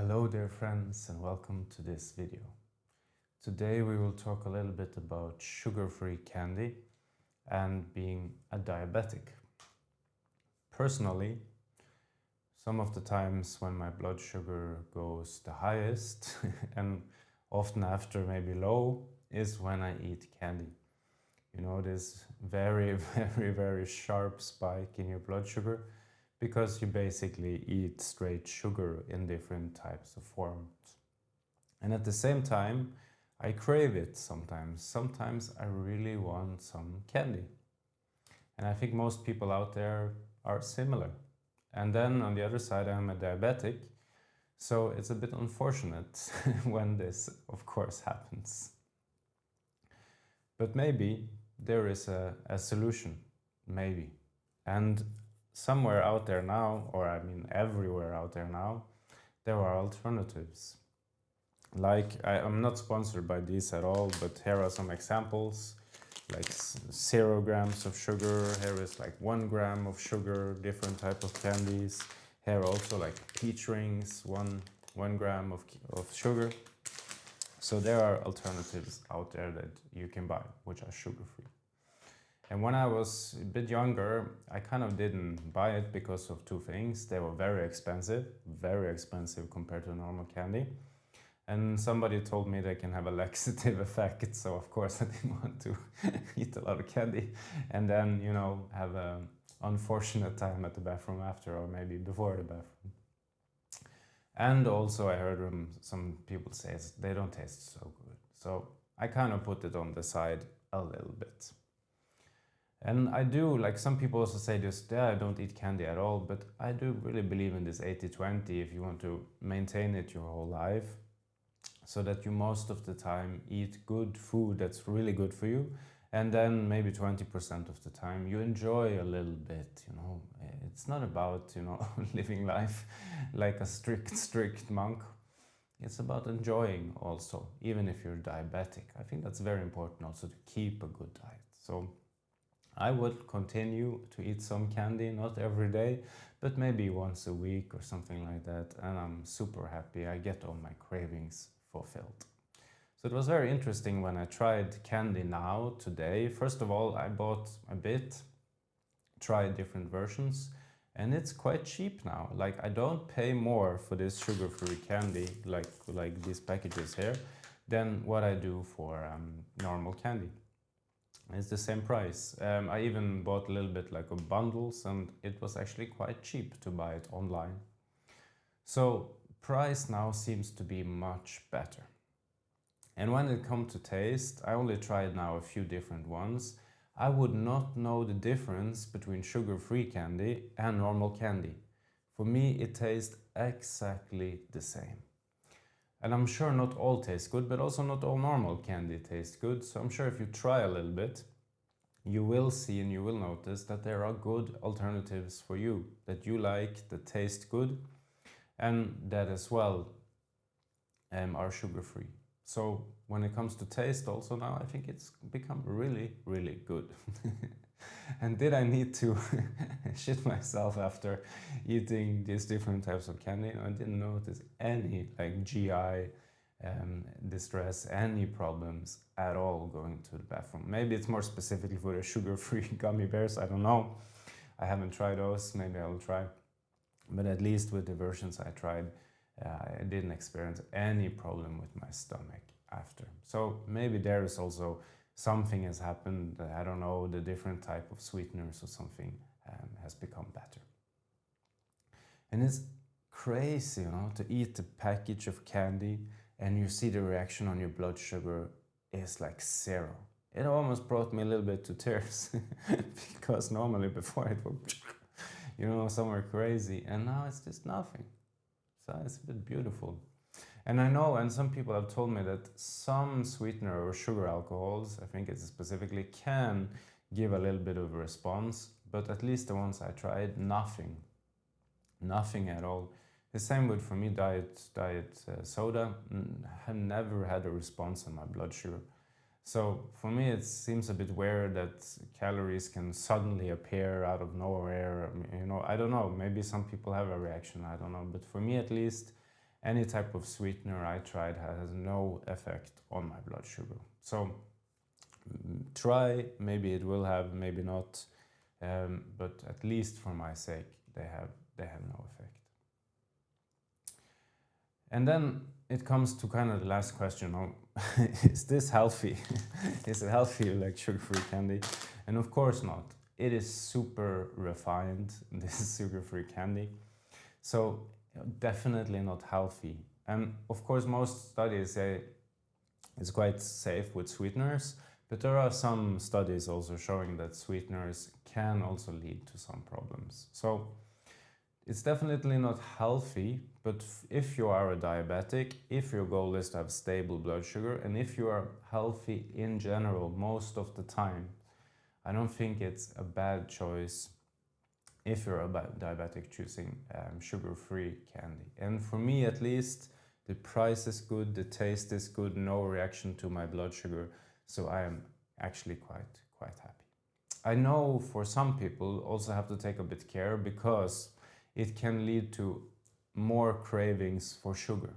Hello dear friends and welcome to this video. Today we will talk a little bit about sugar-free candy and being a diabetic. Personally, some of the times when my blood sugar goes the highest and often after maybe low is when I eat candy. You know, this very, very sharp spike in your blood sugar because you basically eat straight sugar in different types of forms. And at the same time, I crave it sometimes. Sometimes I really want some candy. And I think most people out there are similar. And then on the other side, I'm a diabetic. So it's a bit unfortunate when this, of course, happens. But maybe there is a solution, maybe. And somewhere out there now, or I mean everywhere out there now, there are alternatives. Like, I'm not sponsored by these at all, but here are some examples, like 0 grams of sugar, here is like 1 gram of sugar, different type of candies. Here also like peach rings, one gram of sugar. So there are alternatives out there that you can buy, which are sugar-free. And when I was a bit younger, I kind of didn't buy it because of two things. They were very expensive compared to normal candy. And somebody told me they can have a laxative effect, so of course I didn't want to eat a lot of candy and then, you know, have an unfortunate time at the bathroom after, or maybe before the bathroom. And also I heard some people say they don't taste so good. So I kind of put it on the side a little bit. And I do, like some people also say this, yeah, I don't eat candy at all, but I do really believe in this 80-20 if you want to maintain it your whole life, so that you most of the time eat good food that's really good for you, and then maybe 20% of the time you enjoy a little bit, you know. It's not about, you know, living life like a strict monk. It's about enjoying also, even if you're diabetic. I think that's very important also to keep a good diet. So I would continue to eat some candy, not every day, but maybe once a week or something like that. And I'm super happy. I get all my cravings fulfilled. So it was very interesting when I tried candy now today. First of all, I bought a bit, tried different versions, and it's quite cheap now. Like, I don't pay more for this sugar-free candy, like these packages here, than what I do for normal candy. It's the same price. I even bought a little bit like of bundles, and it was actually quite cheap to buy it online. So price now seems to be much better. And when it comes to taste, I only tried now a few different ones. I would not know the difference between sugar-free candy and normal candy. For me, it tastes exactly the same. And I'm sure not all taste good, but also not all normal candy tastes good. So I'm sure if you try a little bit, you will see and you will notice that there are good alternatives for you that you like, that taste good, and that as well are sugar-free. So when it comes to taste also now, I think it's become really, really good. And did I need to shit myself after eating these different types of candy? I didn't notice any like GI distress, any problems at all going to the bathroom. Maybe it's more specifically for the sugar-free gummy bears, I don't know. I haven't tried those, maybe I will try. But at least with the versions I tried, I didn't experience any problem with my stomach after. So maybe there is also something has happened, I don't know, the different type of sweeteners or something has become better. And it's crazy, you know, to eat a package of candy and you see the reaction on your blood sugar is like 0. It almost brought me a little bit to tears because normally before it would, you know, somewhere crazy, and now it's just nothing. So it's a bit beautiful. And I know, and some people have told me that some sweetener or sugar alcohols, I think it's specifically, can give a little bit of a response, but at least the ones I tried, nothing at all. The same with, for me, diet soda. I never had a response on my blood sugar. So for me, it seems a bit weird that calories can suddenly appear out of nowhere. You know, I don't know, maybe some people have a reaction, I don't know. But for me at least, any type of sweetener I tried has no effect on my blood sugar. So try, maybe it will have, maybe not, but at least for my sake, they have no effect. And then it comes to kind of the last question: is this healthy? Is it healthy, like sugar-free candy? And of course not. It is super refined, this sugar-free candy, so definitely not healthy. And of course, most studies say it's quite safe with sweeteners, but there are some studies also showing that sweeteners can also lead to some problems. So it's definitely not healthy, but if you are a diabetic, if your goal is to have stable blood sugar, and if you are healthy in general most of the time, I don't think it's a bad choice if you're a diabetic choosing sugar-free candy. And for me at least, the price is good, the taste is good, no reaction to my blood sugar, so I am actually quite happy. I know for some people also have to take a bit care, because it can lead to more cravings for sugar.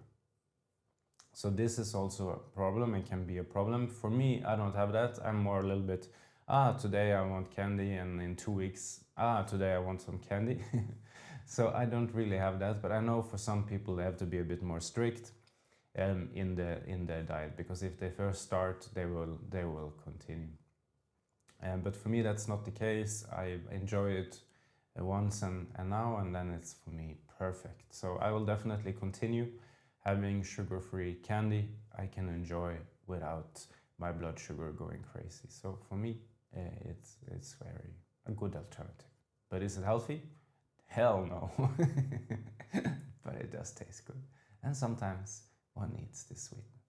So this is also a problem, it can be a problem. For me, I don't have that. I'm more a little bit, today I want candy, and in 2 weeks, today I want some candy. So I don't really have that, but I know for some people they have to be a bit more strict in their diet, because if they first start, they will continue. But for me, that's not the case. I enjoy it once and now, and then it's for me perfect. So I will definitely continue having sugar-free candy I can enjoy without my blood sugar going crazy. So for me, it's very a good alternative. But is it healthy? Hell no. But it does taste good, and sometimes one needs this sweetness.